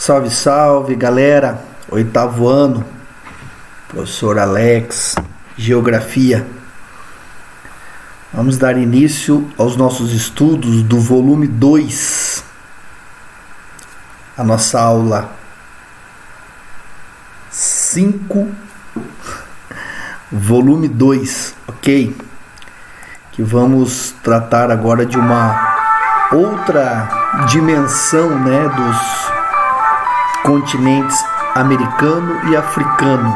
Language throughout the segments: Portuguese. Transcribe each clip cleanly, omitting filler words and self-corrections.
Salve, salve, galera! Oitavo ano, professor Alex, Geografia. Vamos dar início aos nossos estudos do volume 2. A nossa aula 5, volume 2, ok? Que vamos tratar agora de uma outra dimensão, dos continentes americano e africano.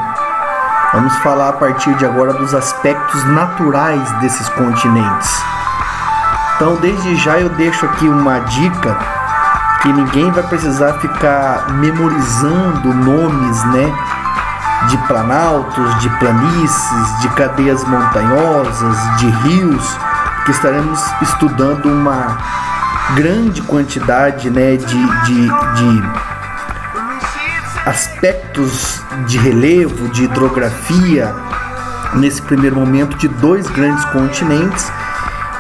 Vamos falar a partir de agora dos aspectos naturais desses continentes. Então, desde já eu deixo aqui uma dica que ninguém vai precisar ficar memorizando nomes, de planaltos, de planícies, de cadeias montanhosas, de rios, que estaremos estudando uma grande quantidade, de aspectos de relevo, de hidrografia, nesse primeiro momento, de dois grandes continentes,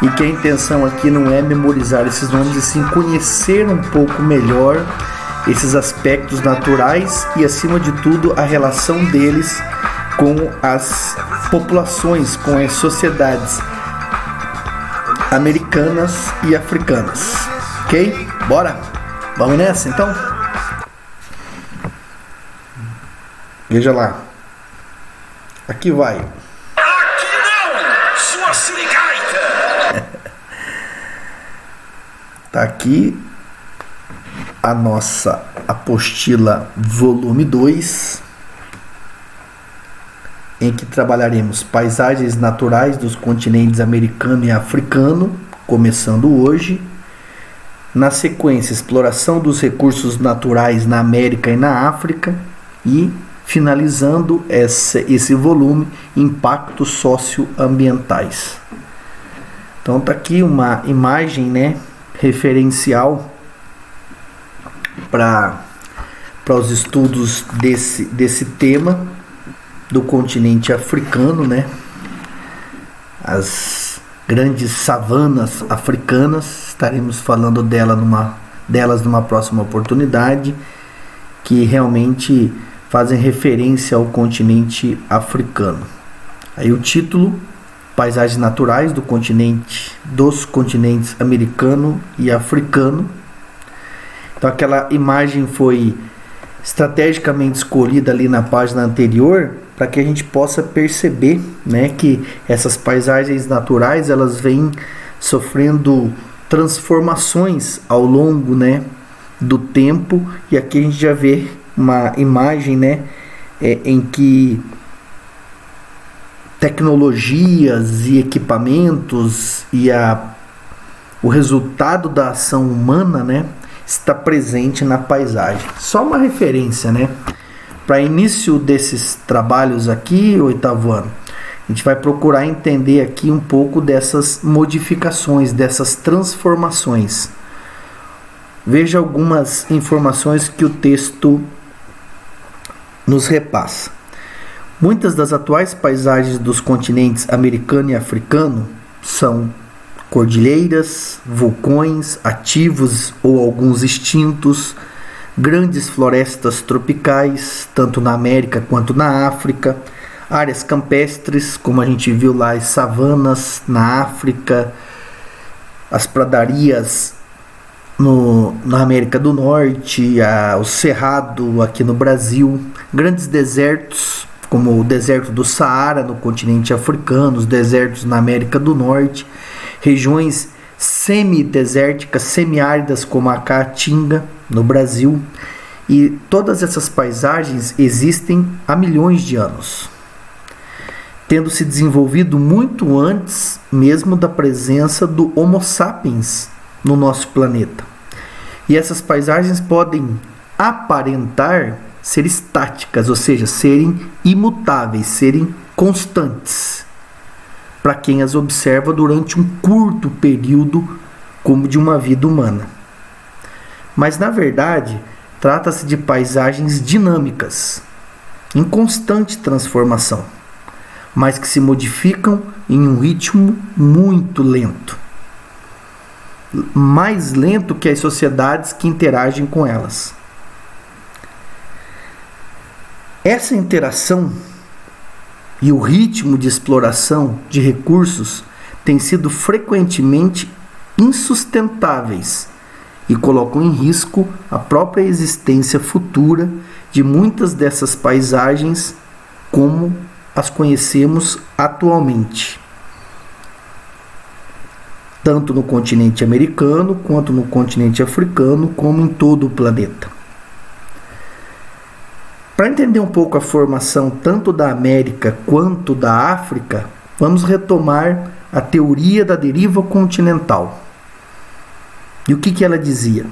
e que a intenção aqui não é memorizar esses nomes, e sim conhecer um pouco melhor esses aspectos naturais e, acima de tudo, a relação deles com as populações, com as sociedades americanas e africanas. Ok? Bora? Vamos nessa então? Veja lá. Aqui vai. Aqui não, sua sirigaita! Tá aqui a nossa apostila volume 2, em que trabalharemos paisagens naturais dos continentes americano e africano, começando hoje. Na sequência, exploração dos recursos naturais na América e na África, e finalizando esse volume, impactos socioambientais. Então tá aqui uma imagem, referencial para os estudos desse tema do continente africano, as grandes savanas africanas. Estaremos falando delas numa próxima oportunidade, que realmente fazem referência ao continente africano. Aí o título: Paisagens naturais dos continentes americano e africano. Então aquela imagem foi estrategicamente escolhida ali na página anterior, para que a gente possa perceber, que essas paisagens naturais, elas vêm sofrendo transformações ao longo, do tempo. E aqui a gente já vê uma imagem, em que tecnologias e equipamentos e o resultado da ação humana, está presente na paisagem. Só uma referência, para início desses trabalhos aqui, oitavo ano, a gente vai procurar entender aqui um pouco dessas modificações, dessas transformações. Veja algumas informações que o texto nos repassa. Muitas das atuais paisagens dos continentes americano e africano são cordilheiras, vulcões ativos ou alguns extintos, grandes florestas tropicais, tanto na América quanto na África, áreas campestres, como a gente viu lá, as savanas na África, as pradarias na América do Norte, o cerrado aqui no Brasil, grandes desertos, como o deserto do Saara no continente africano, os desertos na América do Norte, regiões semidesérticas, semiáridas como a Caatinga no Brasil. E todas essas paisagens existem há milhões de anos, tendo se desenvolvido muito antes mesmo da presença do Homo sapiens no nosso planeta. E essas paisagens podem aparentar ser estáticas, ou seja, serem imutáveis, serem constantes, para quem as observa durante um curto período, como de uma vida humana. Mas, na verdade, trata-se de paisagens dinâmicas, em constante transformação, mas que se modificam em um ritmo muito lento. Mais lento que as sociedades que interagem com elas. Essa interação e o ritmo de exploração de recursos têm sido frequentemente insustentáveis e colocam em risco a própria existência futura de muitas dessas paisagens como as conhecemos atualmente, tanto no continente americano quanto no continente africano, como em todo o planeta. Para entender um pouco a formação tanto da América quanto da África, vamos retomar a teoria da deriva continental. E o que ela dizia?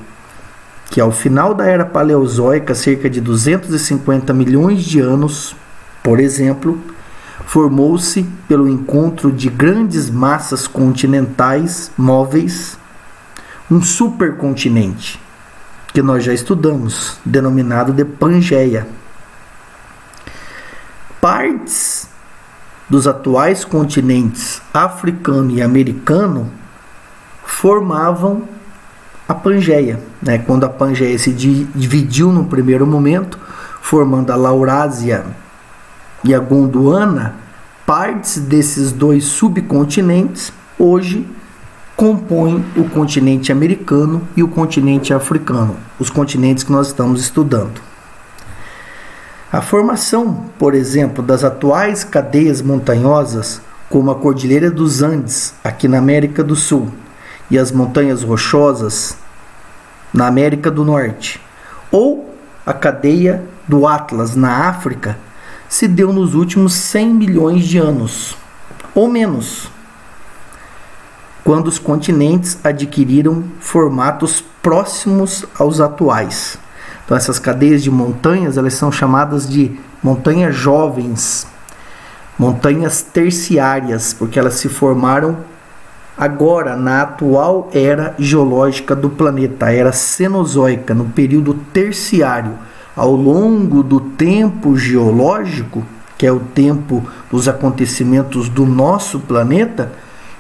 Que ao final da Era Paleozoica, cerca de 250 milhões de anos, por exemplo, formou-se pelo encontro de grandes massas continentais móveis um supercontinente, que nós já estudamos, denominado de Pangeia. Partes dos atuais continentes africano e americano formavam a Pangeia, né? Quando a Pangeia se dividiu no primeiro momento, formando a Laurásia e a Gondwana, partes desses dois subcontinentes hoje compõem o continente americano e o continente africano, os continentes que nós estamos estudando. A formação, por exemplo, das atuais cadeias montanhosas, como a Cordilheira dos Andes, aqui na América do Sul, e as Montanhas Rochosas, na América do Norte, ou a cadeia do Atlas, na África, se deu nos últimos 100 milhões de anos, ou menos, quando os continentes adquiriram formatos próximos aos atuais. Então essas cadeias de montanhas, elas são chamadas de montanhas jovens, montanhas terciárias, porque elas se formaram agora na atual era geológica do planeta, a era Cenozoica, no período terciário. Ao longo do tempo geológico, que é o tempo dos acontecimentos do nosso planeta,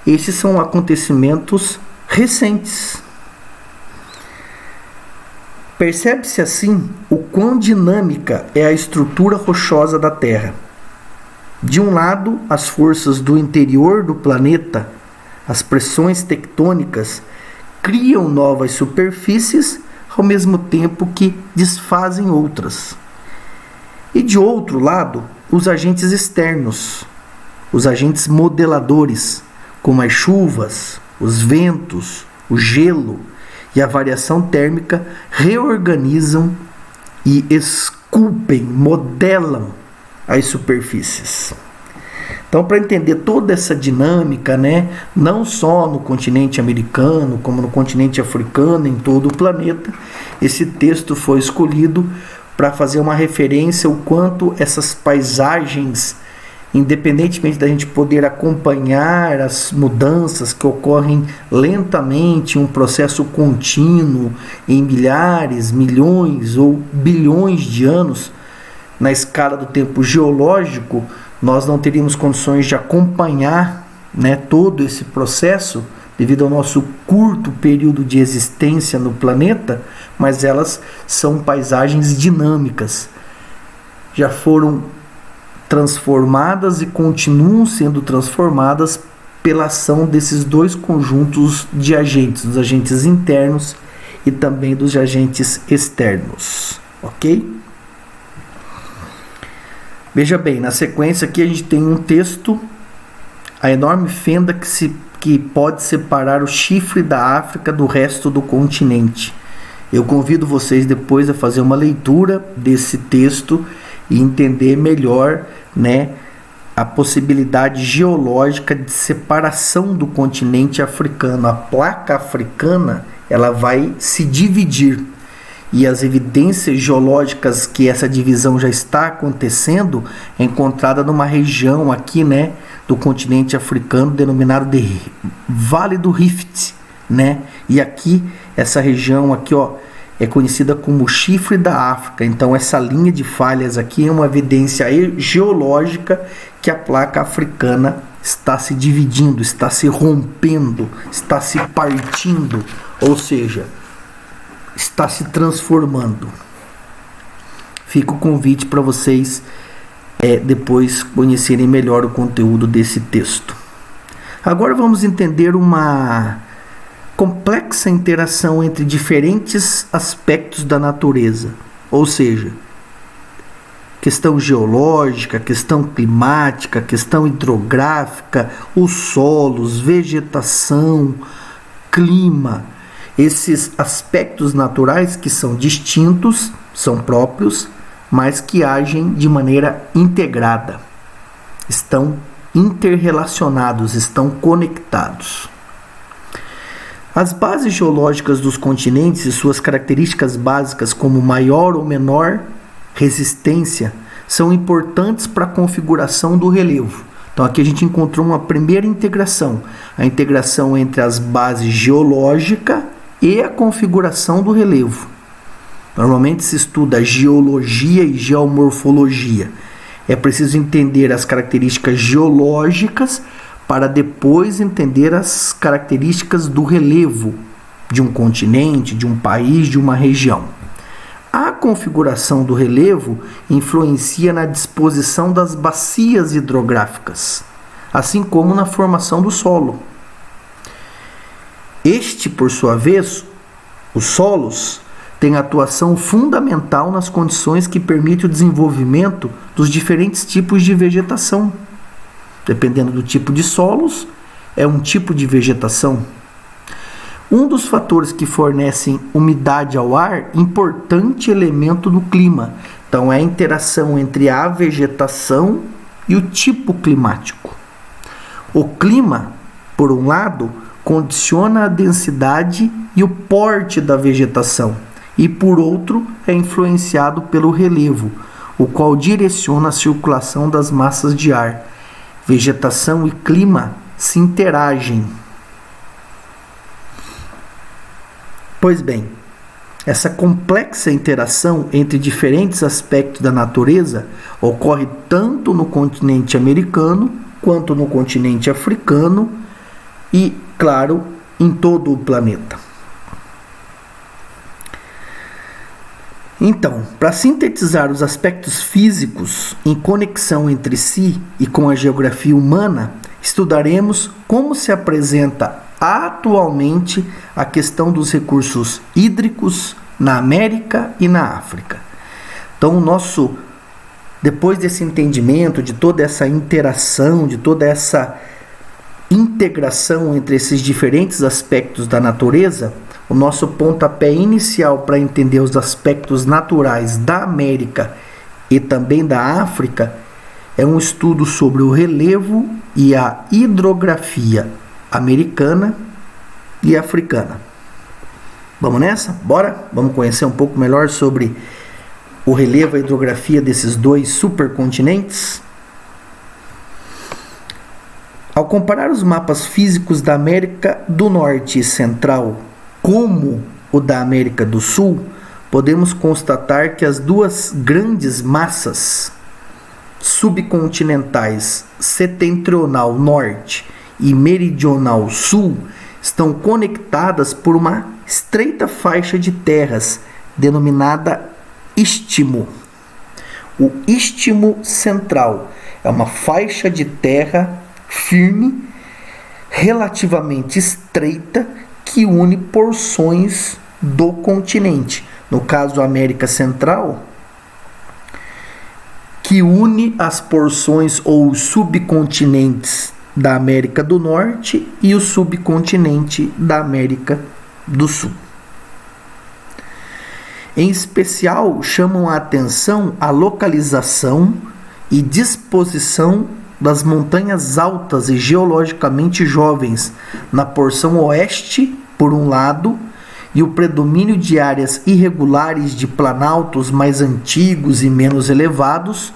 esses são acontecimentos recentes. Percebe-se assim o quão dinâmica é a estrutura rochosa da Terra. De um lado, as forças do interior do planeta, as pressões tectônicas, criam novas superfícies ao mesmo tempo que desfazem outras. E de outro lado, os agentes externos, os agentes modeladores, como as chuvas, os ventos, o gelo e a variação térmica, reorganizam e esculpem, modelam as superfícies. Então, para entender toda essa dinâmica, né, não só no continente americano, como no continente africano, em todo o planeta, esse texto foi escolhido para fazer uma referência ao quanto essas paisagens, independentemente da gente poder acompanhar as mudanças que ocorrem lentamente, um processo contínuo em milhares, milhões ou bilhões de anos, na escala do tempo geológico, nós não teríamos condições de acompanhar, né, todo esse processo devido ao nosso curto período de existência no planeta, mas elas são paisagens dinâmicas. Já foram transformadas e continuam sendo transformadas pela ação desses dois conjuntos de agentes, dos agentes internos e também dos agentes externos, ok? Veja bem, na sequência aqui a gente tem um texto, a enorme fenda que pode separar o chifre da África do resto do continente. Eu convido vocês depois a fazer uma leitura desse texto e entender melhor, né, a possibilidade geológica de separação do continente africano. A placa africana, ela vai se dividir. E as evidências geológicas que essa divisão já está acontecendo é encontrada numa região aqui, né, do continente africano denominado de Vale do Rift, né? E aqui essa região aqui, ó, é conhecida como chifre da África. Então essa linha de falhas aqui é uma evidência geológica que a placa africana está se dividindo, está se rompendo, está se partindo, ou seja, está se transformando. Fica o convite para vocês depois conhecerem melhor o conteúdo desse texto. Agora vamos entender uma complexa interação entre diferentes aspectos da natureza, ou seja, questão geológica, questão climática, questão hidrográfica, os solos, vegetação, clima. Esses aspectos naturais que são distintos, são próprios, mas que agem de maneira integrada. Estão interrelacionados, estão conectados. As bases geológicas dos continentes e suas características básicas, como maior ou menor resistência, são importantes para a configuração do relevo. Então aqui a gente encontrou uma primeira integração, a integração entre as bases geológica e a configuração do relevo. Normalmente se estuda geologia e geomorfologia. É preciso entender as características geológicas para depois entender as características do relevo de um continente, de um país, de uma região. A configuração do relevo influencia na disposição das bacias hidrográficas, assim como na formação do solo. Este, por sua vez, os solos, tem atuação fundamental nas condições que permitem o desenvolvimento dos diferentes tipos de vegetação. Dependendo do tipo de solos, é um tipo de vegetação. Um dos fatores que fornecem umidade ao ar, importante elemento do clima. Então, é a interação entre a vegetação e o tipo climático. O clima, por um lado, condiciona a densidade e o porte da vegetação, e por outro, é influenciado pelo relevo, o qual direciona a circulação das massas de ar. Vegetação e clima se interagem. Pois bem, essa complexa interação entre diferentes aspectos da natureza ocorre tanto no continente americano quanto no continente africano e, claro, em todo o planeta. Então, para sintetizar os aspectos físicos em conexão entre si e com a geografia humana, estudaremos como se apresenta atualmente a questão dos recursos hídricos na América e na África. Então, depois desse entendimento, de toda essa interação, de toda essa integração entre esses diferentes aspectos da natureza, o nosso pontapé inicial para entender os aspectos naturais da América e também da África é um estudo sobre o relevo e a hidrografia americana e africana. Vamos nessa? Bora? Vamos conhecer um pouco melhor sobre o relevo e a hidrografia desses dois supercontinentes? Ao comparar os mapas físicos da América do Norte e Central como o da América do Sul, podemos constatar que as duas grandes massas subcontinentais setentrional norte e meridional sul estão conectadas por uma estreita faixa de terras denominada istmo. O istmo central é uma faixa de terra firme, relativamente estreita, que une porções do continente. No caso, a América Central, que une as porções ou os subcontinentes da América do Norte e o subcontinente da América do Sul. Em especial, chamam a atenção a localização e disposição das montanhas altas e geologicamente jovens na porção oeste, por um lado, e o predomínio de áreas irregulares de planaltos mais antigos e menos elevados,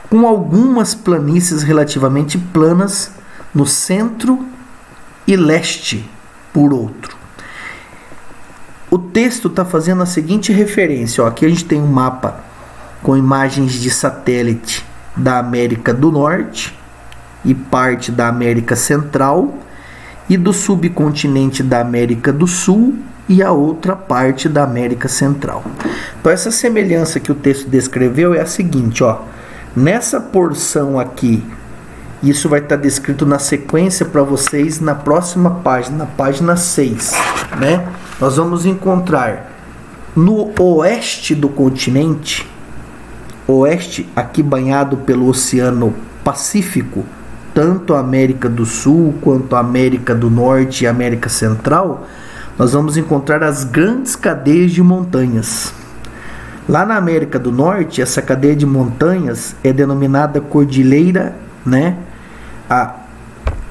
com algumas planícies relativamente planas no centro e leste, por outro. O texto está fazendo a seguinte referência. Aqui a gente tem um mapa com imagens de satélite da América do Norte e parte da América Central e do subcontinente da América do Sul e a outra parte da América Central. Então essa semelhança que o texto descreveu é a seguinte, ó. Nessa porção aqui, isso vai estar descrito na sequência para vocês na próxima página, na página 6, né? Nós vamos encontrar no oeste do continente, oeste aqui banhado pelo Oceano Pacífico, tanto a América do Sul quanto a América do Norte e a América Central, nós vamos encontrar as grandes cadeias de montanhas. Lá na América do Norte, essa cadeia de montanhas é denominada cordilheira, né?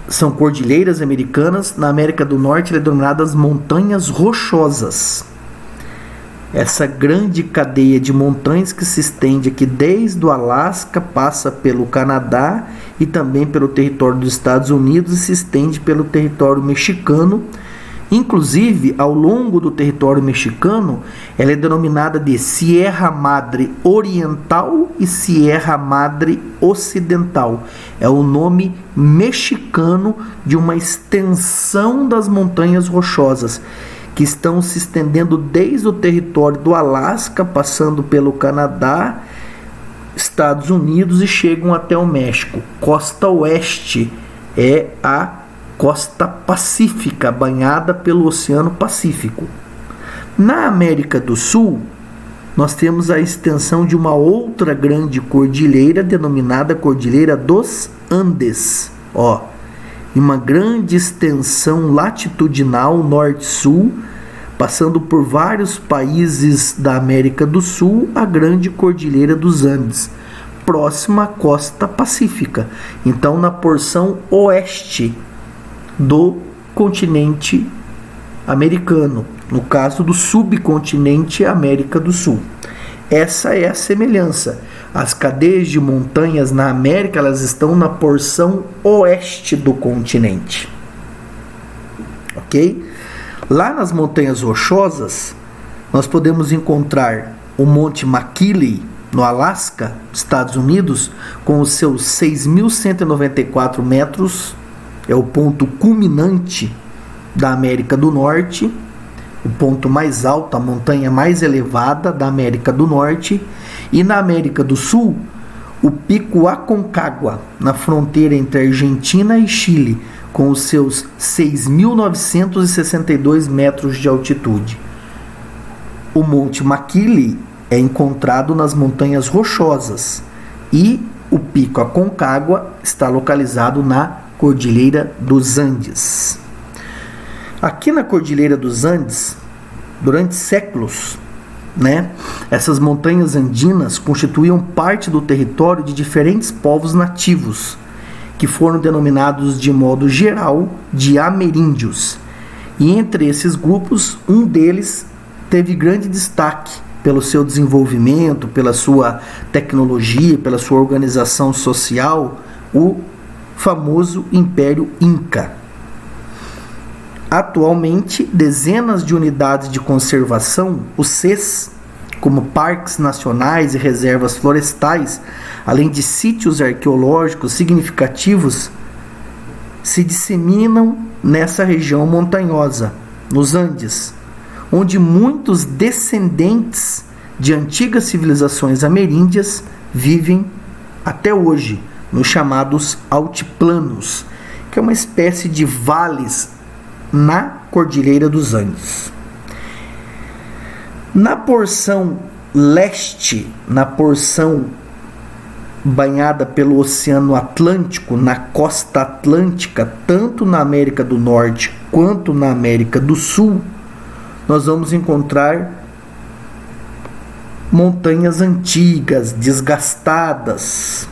São cordilheiras americanas. Na América do Norte, ela é denominada as montanhas rochosas. Essa grande cadeia de montanhas que se estende aqui desde o Alasca, passa pelo Canadá e também pelo território dos Estados Unidos e se estende pelo território mexicano. Inclusive, ao longo do território mexicano, ela é denominada de Sierra Madre Oriental e Sierra Madre Ocidental. É o nome mexicano de uma extensão das montanhas rochosas, que estão se estendendo desde o território do Alasca, passando pelo Canadá, Estados Unidos e chegam até o México. Costa oeste é a costa pacífica, banhada pelo Oceano Pacífico. Na América do Sul, nós temos a extensão de uma outra grande cordilheira, denominada Cordilheira dos Andes. Em uma grande extensão latitudinal norte-sul, passando por vários países da América do Sul, a grande Cordilheira dos Andes, próxima à costa pacífica. Então, na porção oeste do continente americano, no caso do subcontinente América do Sul. Essa é a semelhança. As cadeias de montanhas na América, elas estão na porção oeste do continente. Ok? Lá nas montanhas rochosas, nós podemos encontrar o Monte McKinley, no Alasca, Estados Unidos, com os seus 6.194 metros, é o ponto culminante da América do Norte, o ponto mais alto, a montanha mais elevada da América do Norte. E na América do Sul, o Pico Aconcagua, na fronteira entre Argentina e Chile, com os seus 6.962 metros de altitude. O Monte McKinley é encontrado nas montanhas rochosas e o Pico Aconcagua está localizado na Cordilheira dos Andes. Aqui na Cordilheira dos Andes, durante séculos, essas montanhas andinas constituíam parte do território de diferentes povos nativos, que foram denominados de modo geral de ameríndios. E entre esses grupos, um deles teve grande destaque pelo seu desenvolvimento, pela sua tecnologia, pela sua organização social, o famoso Império Inca. Atualmente, dezenas de unidades de conservação, os CES, como parques nacionais e reservas florestais, além de sítios arqueológicos significativos, se disseminam nessa região montanhosa, nos Andes, onde muitos descendentes de antigas civilizações ameríndias vivem até hoje, nos chamados altiplanos, que é uma espécie de vales na Cordilheira dos Andes. Na porção leste, na porção banhada pelo Oceano Atlântico, na costa atlântica, tanto na América do Norte quanto na América do Sul, nós vamos encontrar montanhas antigas, desgastadas,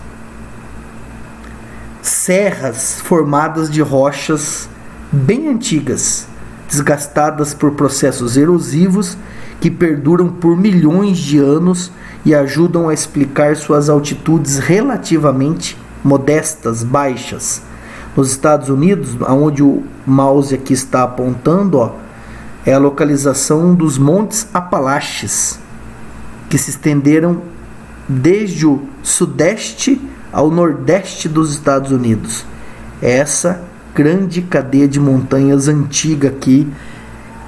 serras formadas de rochas bem antigas, desgastadas por processos erosivos que perduram por milhões de anos e ajudam a explicar suas altitudes relativamente modestas, baixas. Nos Estados Unidos, onde o mouse aqui está apontando, é a localização dos Montes Apalaches, que se estenderam desde o sudeste ao nordeste dos Estados Unidos. Essa grande cadeia de montanhas antiga aqui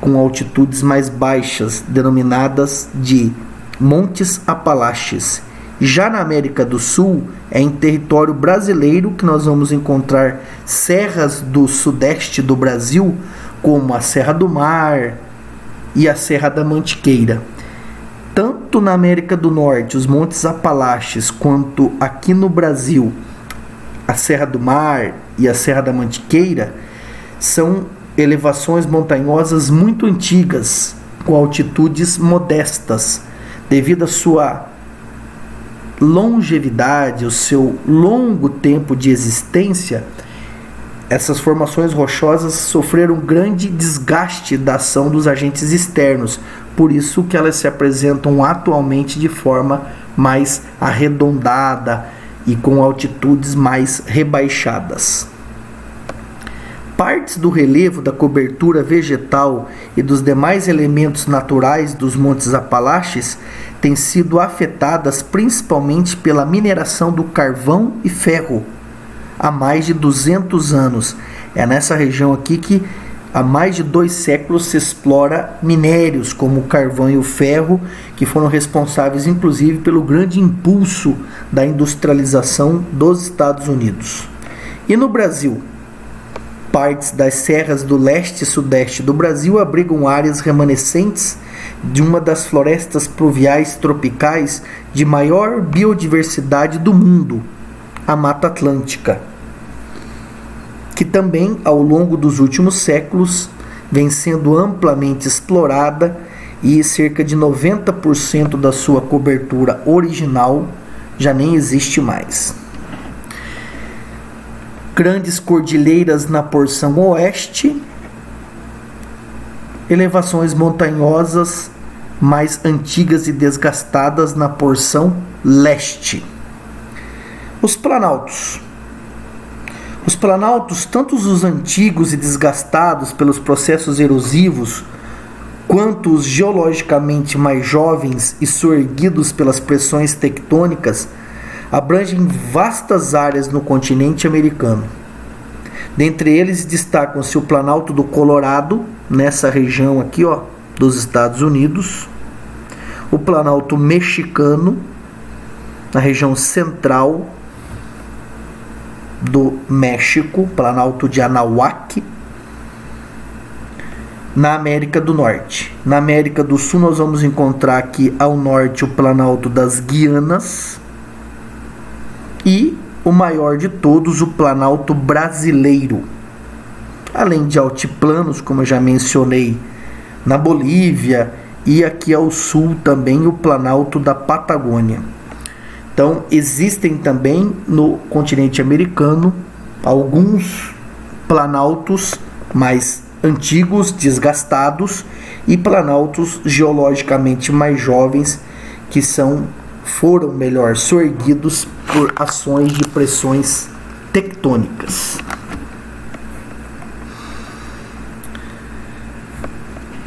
com altitudes mais baixas, denominadas de Montes Apalaches. Já na América do Sul, é em território brasileiro que nós vamos encontrar serras do sudeste do Brasil, como a Serra do Mar e a Serra da Mantiqueira. Tanto na América do Norte, os Montes Apalaches, quanto aqui no Brasil, a Serra do Mar e a Serra da Mantiqueira, são elevações montanhosas muito antigas, com altitudes modestas, devido à sua longevidade, o seu longo tempo de existência. Essas formações rochosas sofreram grande desgaste da ação dos agentes externos, por isso que elas se apresentam atualmente de forma mais arredondada e com altitudes mais rebaixadas. Partes do relevo, da cobertura vegetal e dos demais elementos naturais dos Montes Apalaches têm sido afetadas principalmente pela mineração do carvão e ferro há mais de 200 anos. É nessa região aqui que há mais de 2 séculos se explora minérios como o carvão e o ferro, que foram responsáveis inclusive pelo grande impulso da industrialização dos Estados Unidos. E no Brasil? Partes das serras do leste e sudeste do Brasil abrigam áreas remanescentes de uma das florestas pluviais tropicais de maior biodiversidade do mundo, a Mata Atlântica, que também, ao longo dos últimos séculos, vem sendo amplamente explorada e cerca de 90% da sua cobertura original já nem existe mais. Grandes cordilheiras na porção oeste, elevações montanhosas mais antigas e desgastadas na porção leste. Os planaltos. Os planaltos, tanto os antigos e desgastados pelos processos erosivos, quanto os geologicamente mais jovens e soerguidos pelas pressões tectônicas, abrangem vastas áreas no continente americano. Dentre eles destacam-se o Planalto do Colorado, nessa região aqui, dos Estados Unidos, o Planalto Mexicano, na região central do México, Planalto de Anahuac, na América do Norte. Na América do Sul nós vamos encontrar aqui ao norte o Planalto das Guianas e o maior de todos, o Planalto Brasileiro. Além de altiplanos, como eu já mencionei, na Bolívia e aqui ao sul também o Planalto da Patagônia. Então, existem também no continente americano alguns planaltos mais antigos, desgastados, e planaltos geologicamente mais jovens que foram soerguidos por ações de pressões tectônicas.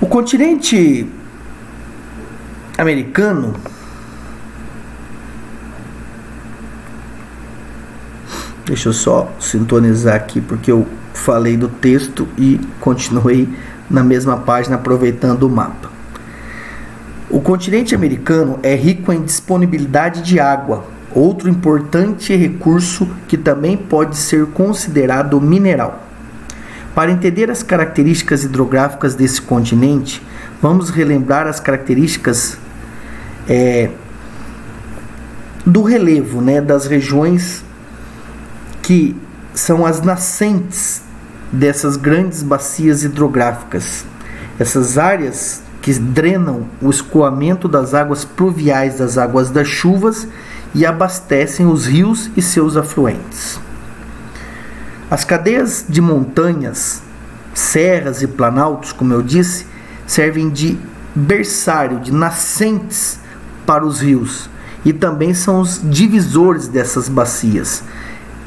O continente americano deixa eu só sintonizar aqui porque eu falei do texto e continuei na mesma página aproveitando o mapa. O continente americano é rico em disponibilidade de água, outro importante recurso que também pode ser considerado mineral. Para entender as características hidrográficas desse continente, vamos relembrar as características do relevo, das regiões que são as nascentes dessas grandes bacias hidrográficas. Essas áreas que drenam o escoamento das águas pluviais das águas das chuvas e abastecem os rios e seus afluentes. As cadeias de montanhas, serras e planaltos, como eu disse, servem de berçário, de nascentes para os rios e também são os divisores dessas bacias.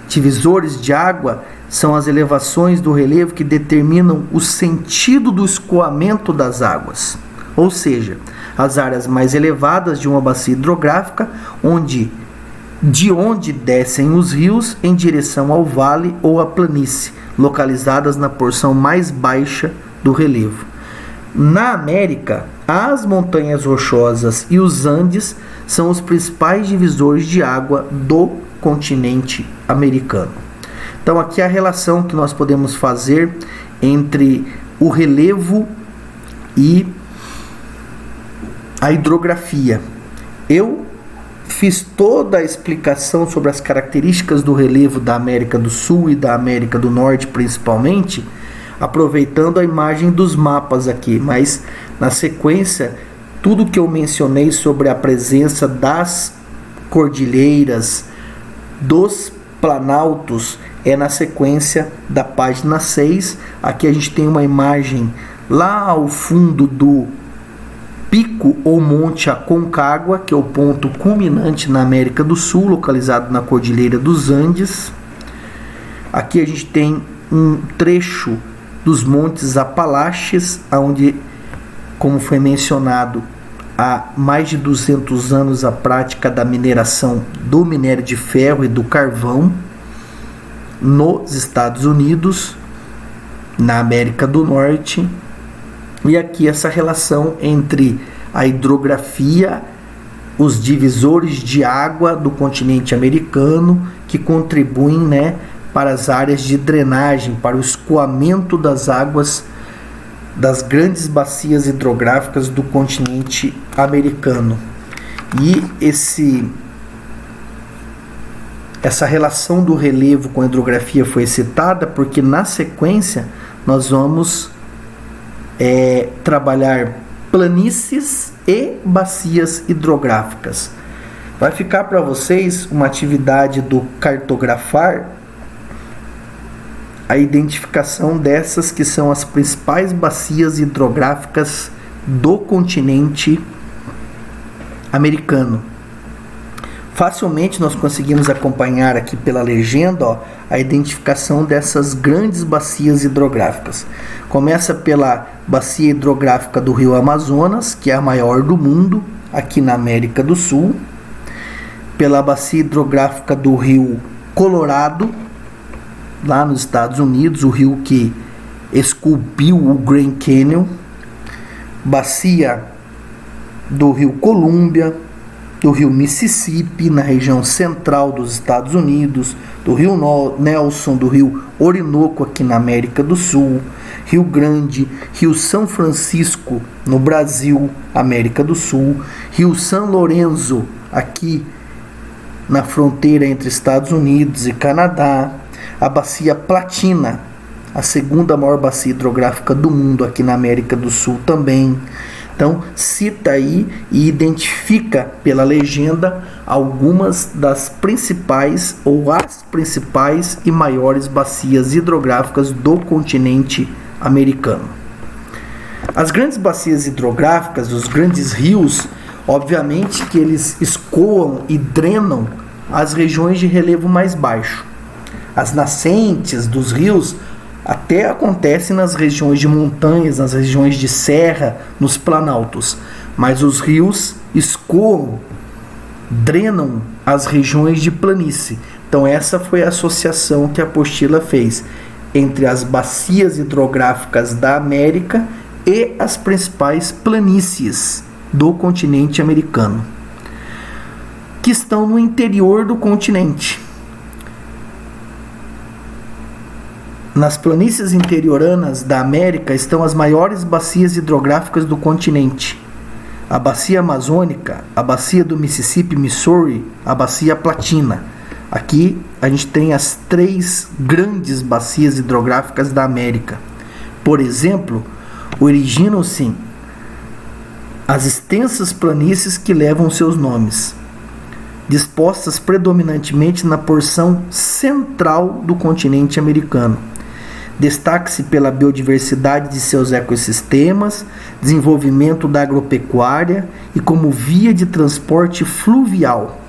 Divisores de água são as elevações do relevo que determinam o sentido do escoamento das águas, ou seja, as áreas mais elevadas de uma bacia hidrográfica, de onde descem os rios em direção ao vale ou à planície, localizadas na porção mais baixa do relevo. Na América, as montanhas rochosas e os Andes são os principais divisores de água do continente americano. Então aqui a relação que nós podemos fazer entre o relevo e a hidrografia. Eu fiz toda a explicação sobre as características do relevo da América do Sul e da América do Norte, principalmente, aproveitando a imagem dos mapas aqui, mas na sequência, tudo que eu mencionei sobre a presença das cordilheiras, dos planaltos, é na sequência da página 6. Aqui a gente tem uma imagem lá ao fundo do Pico ou Monte Aconcagua, que é o ponto culminante na América do Sul, localizado na Cordilheira dos Andes. Aqui a gente tem um trecho dos Montes Apalaches, onde, como foi mencionado, há mais de 200 anos a prática da mineração do minério de ferro e do carvão nos Estados Unidos, na América do Norte. E aqui essa relação entre a hidrografia, os divisores de água do continente americano, que contribuem, né, para as áreas de drenagem, para o escoamento das águas das grandes bacias hidrográficas do continente americano. E essa relação do relevo com a hidrografia foi citada porque na sequência nós vamos trabalhar planícies e bacias hidrográficas. Vai ficar para vocês uma atividade do cartografar, a identificação dessas que são as principais bacias hidrográficas do continente americano. Facilmente nós conseguimos acompanhar aqui pela legenda, a identificação dessas grandes bacias hidrográficas. Começa pela bacia hidrográfica do Rio Amazonas, que é a maior do mundo, aqui na América do Sul. Pela bacia hidrográfica do Rio Colorado, lá nos Estados Unidos, o rio que esculpiu o Grand Canyon. Bacia do Rio Columbia, do Rio Mississippi, na região central dos Estados Unidos, do Rio Nelson, do Rio Orinoco, aqui na América do Sul, Rio Grande, Rio São Francisco, no Brasil, América do Sul, Rio São Lourenço, aqui na fronteira entre Estados Unidos e Canadá, a Bacia Platina, a segunda maior bacia hidrográfica do mundo, aqui na América do Sul também. Então, cita aí e identifica pela legenda algumas das principais ou as principais e maiores bacias hidrográficas do continente americano. As grandes bacias hidrográficas, os grandes rios, obviamente que eles escoam e drenam as regiões de relevo mais baixo. As nascentes dos rios até acontecem nas regiões de montanhas, nas regiões de serra, nos planaltos. Mas os rios escoam, drenam as regiões de planície. Então essa foi a associação que a apostila fez entre as bacias hidrográficas da América e as principais planícies do continente americano, que estão no interior do continente. Nas planícies interioranas da América estão as maiores bacias hidrográficas do continente: a Bacia Amazônica, a Bacia do Mississippi, Missouri, a Bacia Platina. Aqui a gente tem as três grandes bacias hidrográficas da América. Por exemplo, originam-se as extensas planícies que levam seus nomes, dispostas predominantemente na porção central do continente americano. Destaque-se pela biodiversidade de seus ecossistemas, desenvolvimento da agropecuária e como via de transporte fluvial.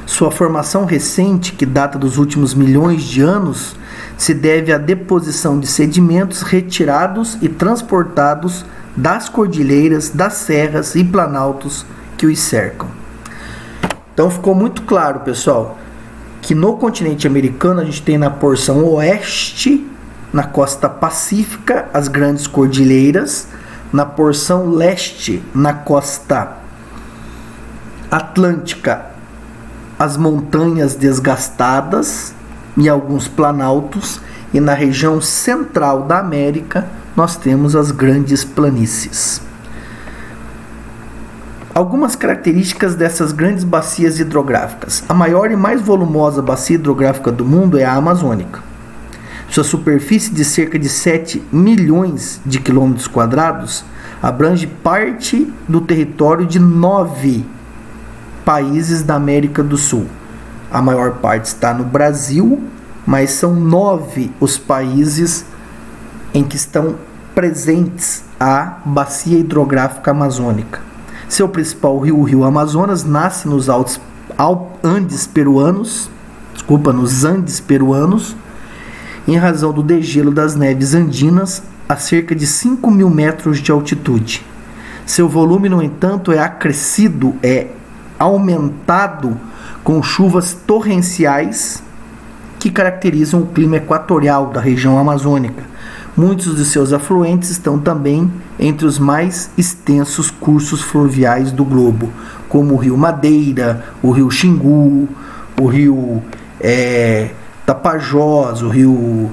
Sua formação recente, que data dos últimos milhões de anos, se deve à deposição de sedimentos retirados e transportados das cordilheiras, das serras e planaltos que os cercam. Então ficou muito claro, pessoal, que no continente americano a gente tem na porção oeste na costa pacífica, as grandes cordilheiras, na porção leste, na costa atlântica, as montanhas desgastadas e alguns planaltos, e na região central da América nós temos as grandes planícies. Algumas características dessas grandes bacias hidrográficas. A maior e mais volumosa bacia hidrográfica do mundo é a Amazônica. Sua superfície de cerca de 7 milhões de quilômetros quadrados abrange parte do território de 9 países da América do Sul. A maior parte está no Brasil, mas são 9 os países em que estão presentes a bacia hidrográfica amazônica. Seu principal rio, o rio Amazonas, nasce nos Andes peruanos, em razão do degelo das neves andinas a cerca de 5 mil metros de altitude. Seu volume, no entanto, é aumentado com chuvas torrenciais que caracterizam o clima equatorial da região amazônica. Muitos de seus afluentes estão também entre os mais extensos cursos fluviais do globo, como o rio Madeira, o rio Xingu, o rio Tapajós, o rio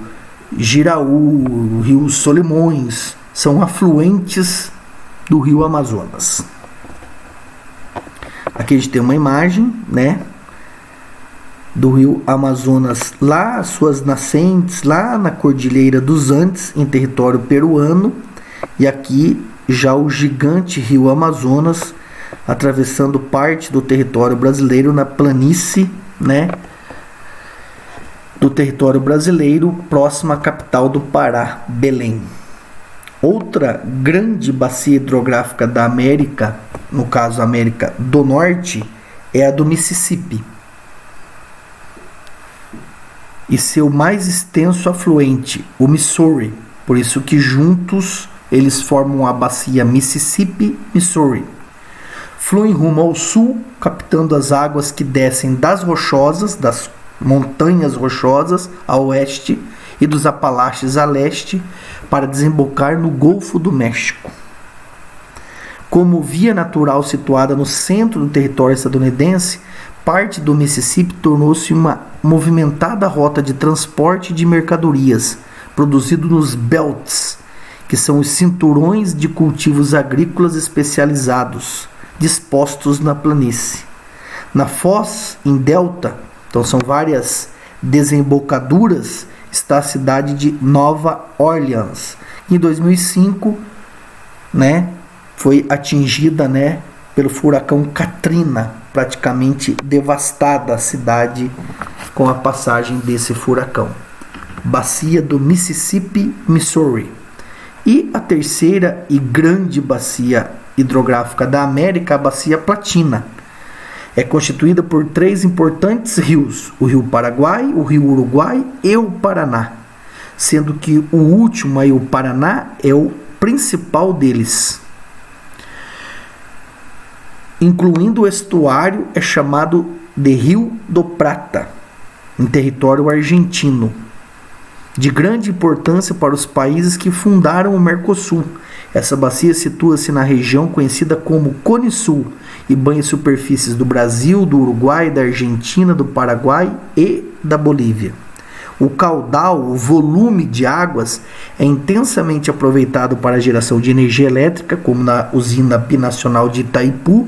Giraú, o rio Solimões, são afluentes do rio Amazonas. Aqui a gente tem uma imagem, né, do rio Amazonas, lá suas nascentes, lá na Cordilheira dos Andes, em território peruano, e aqui já o gigante rio Amazonas, atravessando parte do território brasileiro na planície, né, do território brasileiro, próxima à capital do Pará, Belém. Outra grande bacia hidrográfica da América, no caso América do Norte, é a do Mississippi, e seu mais extenso afluente, o Missouri, por isso que juntos eles formam a bacia Mississippi-Missouri. Fluem rumo ao sul, captando as águas que descem das montanhas rochosas a oeste e dos Apalaches a leste, para desembocar no Golfo do México. Como via natural situada no centro do território estadunidense, parte do Mississippi tornou-se uma movimentada rota de transporte de mercadorias, produzido nos belts, que são os cinturões de cultivos agrícolas especializados, dispostos na planície. Na foz, em delta, então são várias desembocaduras, está a cidade de Nova Orleans. Em 2005, né, foi atingida, né, pelo furacão Katrina, praticamente devastada a cidade com a passagem desse furacão. Bacia do Mississippi, Missouri. E a terceira e grande bacia hidrográfica da América, a Bacia Platina. É constituída por 3 importantes rios, o rio Paraguai, o rio Uruguai e o Paraná, sendo que o último, aí, o Paraná, é o principal deles. Incluindo o estuário, é chamado de Rio do Prata, em território argentino, de grande importância para os países que fundaram o Mercosul. Essa bacia situa-se na região conhecida como Cone Sul e banha superfícies do Brasil, do Uruguai, da Argentina, do Paraguai e da Bolívia. O caudal, o volume de águas, é intensamente aproveitado para a geração de energia elétrica, como na usina binacional de Itaipu,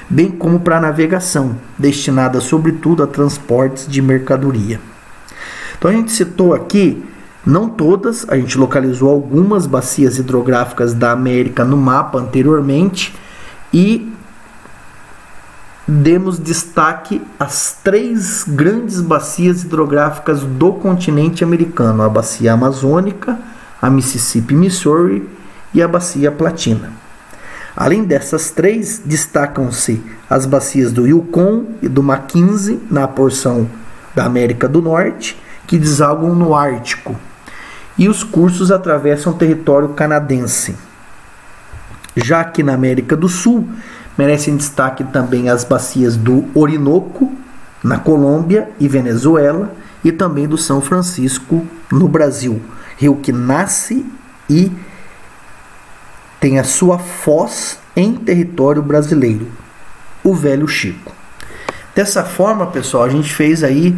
bem como para a navegação, destinada sobretudo a transportes de mercadoria. Então a gente citou aqui, não todas, a gente localizou algumas bacias hidrográficas da América no mapa anteriormente e demos destaque às 3 grandes bacias hidrográficas do continente americano: a bacia amazônica, a Mississippi Missouri e a bacia Platina. Além dessas 3, destacam-se as bacias do Yukon e do Mackenzie, na porção da América do Norte, que desagam no Ártico, e os cursos atravessam o território canadense. Já que na América do Sul, merecem destaque também as bacias do Orinoco, na Colômbia e Venezuela, e também do São Francisco, no Brasil, rio que nasce e tem a sua foz em território brasileiro, o Velho Chico. Dessa forma, pessoal, a gente fez aí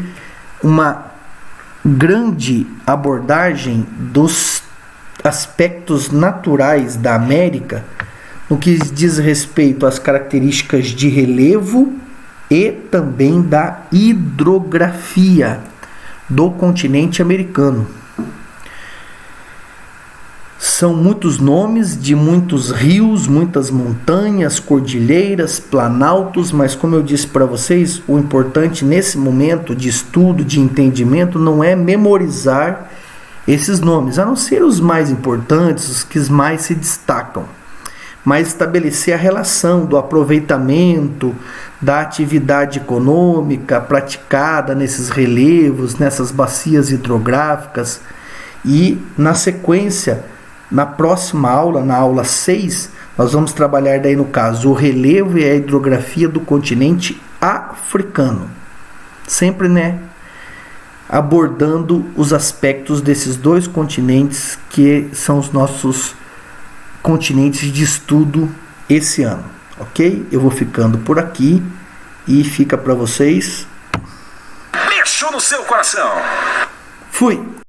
uma grande abordagem dos aspectos naturais da América no que diz respeito às características de relevo e também da hidrografia do continente americano. São muitos nomes de muitos rios, muitas montanhas, cordilheiras, planaltos, mas como eu disse para vocês, o importante nesse momento de estudo, de entendimento, não é memorizar esses nomes, a não ser os mais importantes, os que mais se destacam, mas estabelecer a relação do aproveitamento da atividade econômica praticada nesses relevos, nessas bacias hidrográficas, e na sequência, na próxima aula, na aula 6, nós vamos trabalhar daí no caso o relevo e a hidrografia do continente africano. Sempre, né, abordando os aspectos desses dois continentes que são os nossos continentes de estudo esse ano, ok? Eu vou ficando por aqui e fica para vocês. Beijo no seu coração. Fui!